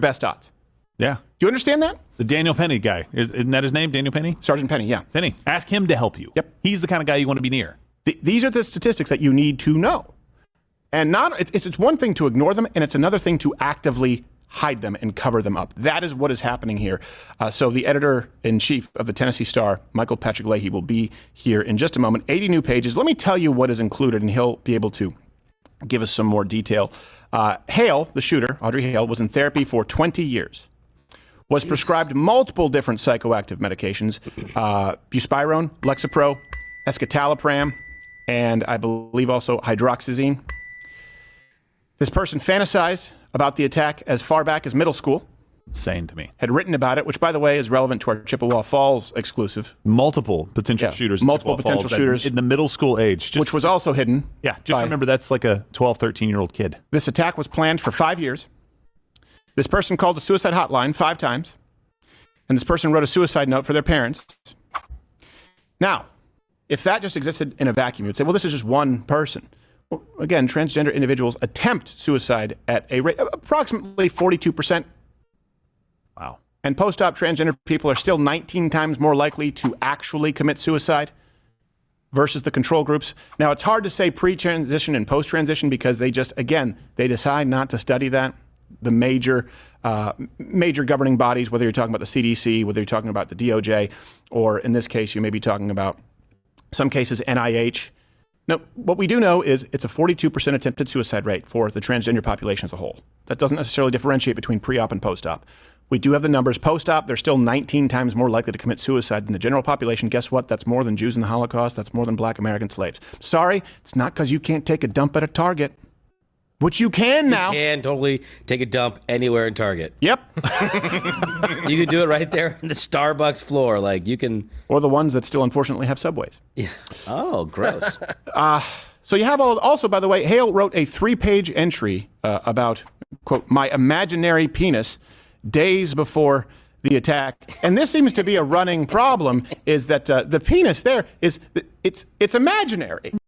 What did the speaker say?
best odds. Yeah. Do you understand that? The Daniel Penny guy. Isn't that his name, Daniel Penny? Sergeant Penny, yeah. Penny. Ask him to help you. Yep. He's the kind of guy you want to be near. These are the statistics that you need to know. And it's one thing to ignore them, and it's another thing to actively hide them and cover them up. That is what is happening here. So the editor-in-chief of the Tennessee Star, Michael Patrick Leahy, will be here in just a moment. 80 new pages. Let me tell you what is included, and he'll be able to give us some more detail. Hale, the shooter, Audrey Hale, was in therapy for 20 years. Was prescribed multiple different psychoactive medications, buspirone, Lexapro, escitalopram, and I believe also hydroxyzine. This person fantasized about the attack as far back as middle school. Insane to me. Had written about it, which, by the way, is relevant to our Chippewa Falls exclusive. Multiple potential shooters. Multiple potential shooters. In the middle school age. Which was also hidden. Yeah, just remember that's like a 12, 13-year-old kid. This attack was planned for 5 years. This person called the suicide hotline 5 times. And this person wrote a suicide note for their parents. Now, if that just existed in a vacuum, you'd say, well, this is just one person. Well, again, transgender individuals attempt suicide at a rate of approximately 42%. Wow. And post-op transgender people are still 19 times more likely to actually commit suicide versus the control groups. Now, it's hard to say pre-transition and post-transition because they decide not to study that. The major governing bodies, whether you're talking about the CDC, whether you're talking about the DOJ, or in this case, you may be talking about some cases NIH. Now, what we do know is it's a 42% attempted suicide rate for the transgender population as a whole. That doesn't necessarily differentiate between pre-op and post-op. We do have the numbers. Post-op, they're still 19 times more likely to commit suicide than the general population. Guess what? That's more than Jews in the Holocaust. That's more than black American slaves. Sorry, it's not because you can't take a dump at a Target. Which you can now. You can totally take a dump anywhere in Target. Yep. You can do it right there on the Starbucks floor. Like you can. Or the ones that still unfortunately have subways. Yeah. Oh, gross. So you have also, by the way, Hale wrote a 3-page entry about, quote, my imaginary penis days before the attack. And this seems to be a running problem, is that the penis there it's imaginary.